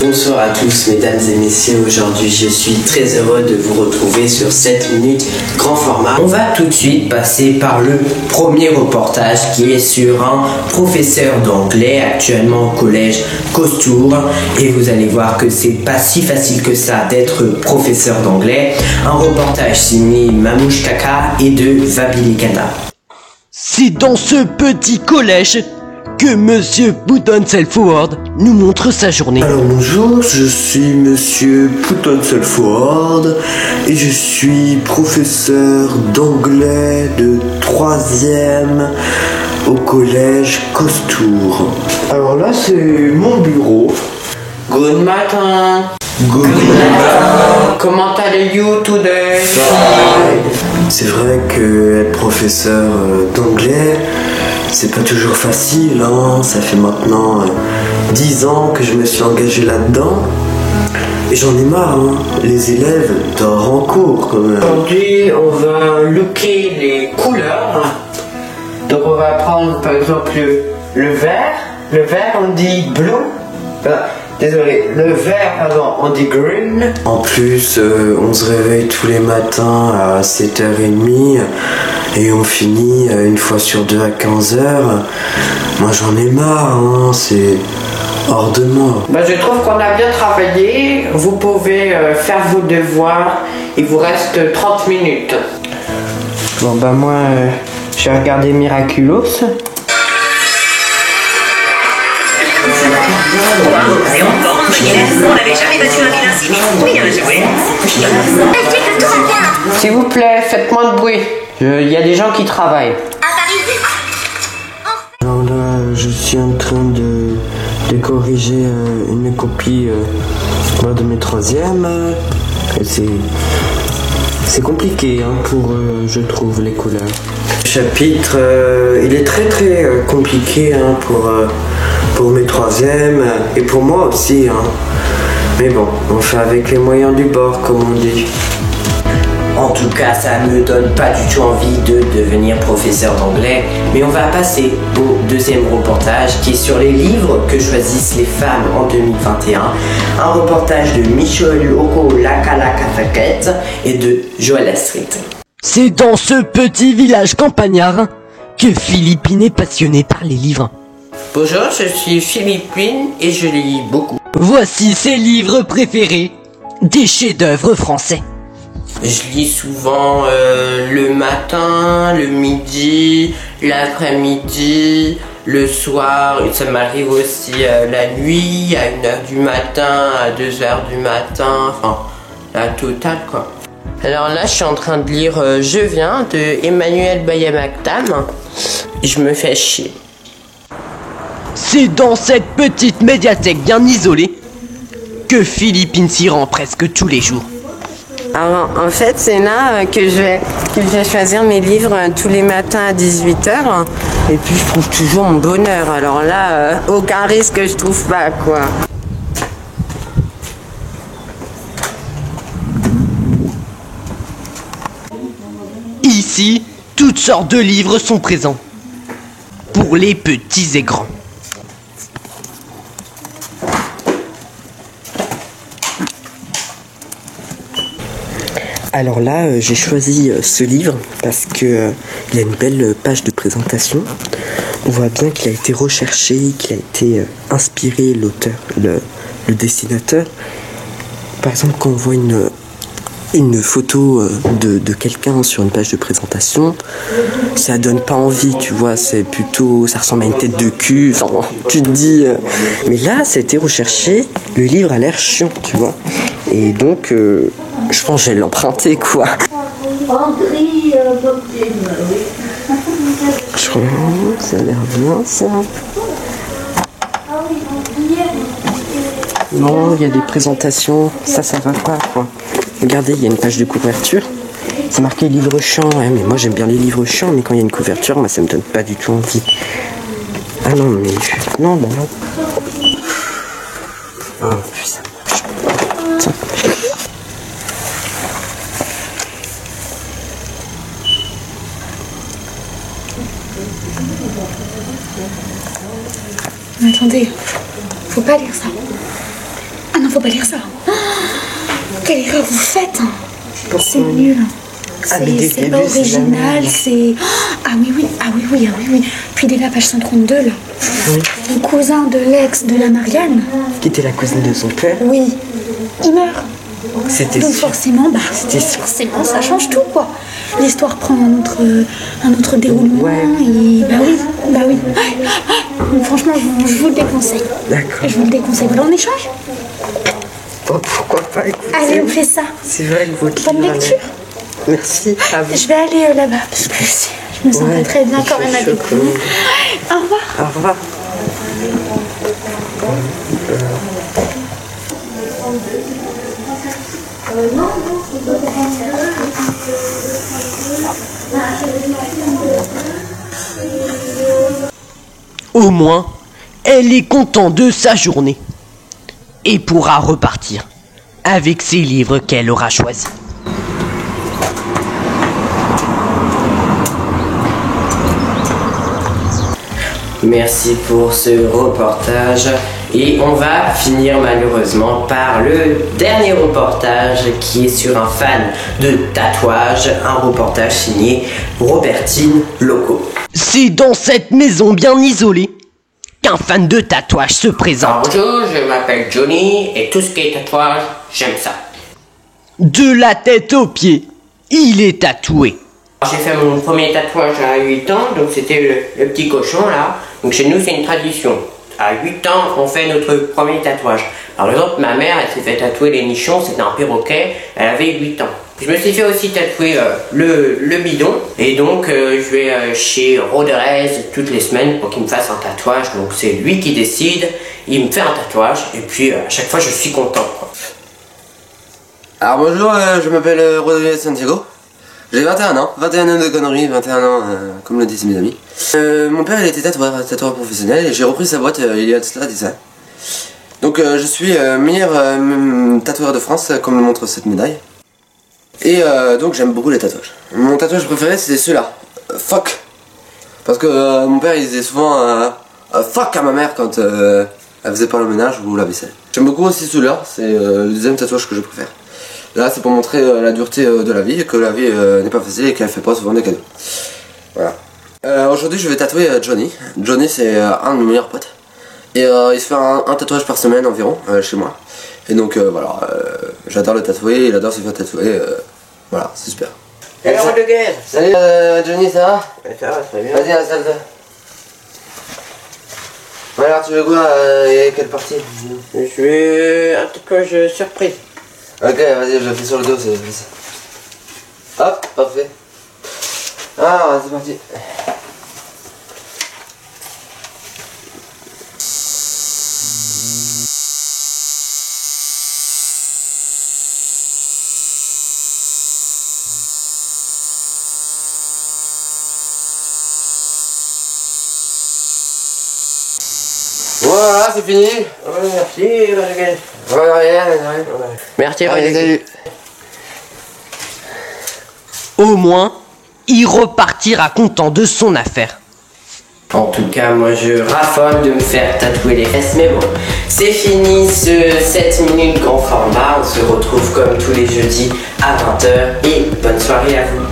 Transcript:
Bonsoir à tous mesdames et messieurs, aujourd'hui je suis très heureux de vous retrouver sur 7 minutes grand format. On va tout de suite passer par le premier reportage qui est sur un professeur d'anglais actuellement au collège Costour et vous allez voir que c'est pas si facile que ça d'être professeur d'anglais. Un reportage signé Mamouche Kaka et de Vabilikana. C'est dans ce petit collège que Monsieur Putton-Selford nous montre sa journée. Alors bonjour, je suis Monsieur Putton-Selford et je suis professeur d'anglais de 3e au collège Costour. Alors là c'est mon bureau. Good matin. Good matin. Comment allez-vous today? C'est vrai que être professeur d'anglais, c'est pas toujours facile, hein. Ça fait maintenant 10 ans que je me suis engagé là-dedans. Et j'en ai marre, hein. Les élèves dorment en cours quand même. Aujourd'hui, on va looker les couleurs. Donc on va prendre par exemple le vert. Le vert, on dit blue. Désolé, le vert, pardon, on dit green. En plus, on se réveille tous les matins à 7h30 et on finit une fois sur deux à 15h. Moi j'en ai marre, hein. C'est hors de moi. Je trouve qu'on a bien travaillé. Vous pouvez faire vos devoirs. Il vous reste 30 minutes. Bon moi, j'ai regardé Miraculous. Et encore, on n'avait jamais battu un vilain si vite. Oui, bien joué. S'il vous plaît, faites moins de bruit. Il y a des gens qui travaillent. Alors là, je suis en train de corriger une copie de mes 3e. C'est compliqué, hein, pour je trouve les couleurs. Le chapitre, il est très compliqué, hein, pour mes 3e et pour moi aussi, hein. Mais bon, on fait avec les moyens du bord, comme on dit. En tout cas, ça me donne pas du tout envie de devenir professeur d'anglais, mais on va passer au deuxième reportage qui est sur les livres que choisissent les femmes en 2021. Un reportage de Michel Oko Lakalakataket et de Joël Astrid. C'est dans ce petit village campagnard que Philippine est passionnée par les livres. Bonjour, je suis Philippine et je lis beaucoup. Voici ses livres préférés, des chefs-d'œuvre français. Je lis souvent le matin, le midi, l'après-midi, le soir. Et ça m'arrive aussi la nuit, à 1h du matin, à 2h du matin, enfin la totale quoi. Alors là, je suis en train de lire Je viens de Emmanuel Bayamaktam. Je me fais chier. C'est dans cette petite médiathèque bien isolée que Philippine s'y rend presque tous les jours. Alors, en fait, c'est là que je vais choisir mes livres tous les matins à 18h. Et puis, je trouve toujours mon bonheur. Alors là, aucun risque, je trouve pas, quoi. Ici, toutes sortes de livres sont présents, pour les petits et grands. Alors là, j'ai choisi ce livre parce que il y a une belle page de présentation. On voit bien qu'il a été recherché, qu'il a été inspiré, l'auteur, le dessinateur. Par exemple, quand on voit une photo de quelqu'un sur une page de présentation, ça donne pas envie, tu vois, c'est plutôt, ça ressemble à une tête de cul, enfin, tu te dis, mais là, ça a été recherché, le livre a l'air chiant, tu vois, et donc, je pense que je vais l'emprunter, quoi. Je crois que ça a l'air bien, ça. Non, il y a des présentations, ça va pas, quoi. Regardez, il y a une page de couverture. C'est marqué livre chiant, ouais, mais moi j'aime bien les livres chiants, mais quand il y a une couverture, moi ça me donne pas du tout envie. Ah non, mais... Non, bah non. Oh, putain. Tiens. Attendez, faut pas lire ça. faut pas lire ça. Oh, quelle erreur vous faites. C'est nul. C'est pas original, c'est... Ah oui. Puis dès la page 132, là. Le cousin de l'ex de la Marianne. Qui était la cousine de son père. Oui. Il meurt. C'était Donc sûr. forcément, forcément, ça change tout, quoi. L'histoire prend un autre déroulement. Ouais. Et bah oui. Donc, franchement, je vous le déconseille. D'accord. Je vous le déconseille. Voilà, on échange. Oh, pourquoi pas, écoutez. Allez, on fait ça. C'est vrai que votre Bonne livre, lecture. Merci à vous. Je vais aller là-bas, parce que je me sens pas très bien quand même avec vous. Au revoir. Au revoir. Au moins, elle est contente de sa journée et pourra repartir avec ses livres qu'elle aura choisis. Merci pour ce reportage et on va finir malheureusement par le dernier reportage qui est sur un fan de tatouage, un reportage signé Robertine Loco. C'est dans cette maison bien isolée qu'un fan de tatouage se présente. Bonjour, je m'appelle Johnny et tout ce qui est tatouage, j'aime ça. De la tête aux pieds, il est tatoué. J'ai fait mon premier tatouage à 8 ans, donc c'était le petit cochon là. Donc chez nous c'est une tradition. À 8 ans, on fait notre premier tatouage. Par exemple, ma mère, elle s'est fait tatouer les nichons, c'était un perroquet, elle avait 8 ans. Je me suis fait aussi tatouer le bidon. Et donc, je vais chez Roderez toutes les semaines pour qu'il me fasse un tatouage. Donc c'est lui qui décide, il me fait un tatouage, et puis à chaque fois je suis content. Alors bonjour, je m'appelle Rodrigo Santiago. J'ai 21 ans de conneries, 21 ans comme le disaient mes amis. Mon père il était tatoueur professionnel et j'ai repris sa boîte il y a de cela 10 ans. Donc je suis meilleur tatoueur de France comme le montre cette médaille. Et donc j'aime beaucoup les tatouages. Mon tatouage préféré c'est celui-là, fuck. Parce que mon père il disait souvent fuck à ma mère quand elle faisait pas le ménage ou la vaisselle. J'aime beaucoup aussi celui-là, c'est le deuxième tatouage que je préfère. Là c'est pour montrer la dureté de la vie, que la vie n'est pas facile et qu'elle fait pas souvent des cadeaux. Voilà. Aujourd'hui je vais tatouer Johnny. Johnny c'est un de mes meilleurs potes. Et il se fait un tatouage par semaine environ chez moi. Et donc voilà, j'adore le tatouer, il adore se faire tatouer. Voilà, c'est super. Alors de guerre. Salut Johnny, ça va? Ça va très bien. Vas-y à la salle de... Ouais, alors tu veux quoi et quelle partie? Je vais un tatouage surprise. Ok, vas-y, je le fais sur le dos, c'est ça. Hop, parfait. Ah, c'est parti. Voilà, c'est fini. Ouais, merci, Rodriguez. Ouais, rien. Merci, Allez, Rodriguez. salut. Au moins, il repartira content de son affaire. En tout cas, moi je raffole de me faire tatouer les fesses, mais bon, c'est fini ce 7 minutes grand format. On se retrouve comme tous les jeudis à 20h et bonne soirée à vous.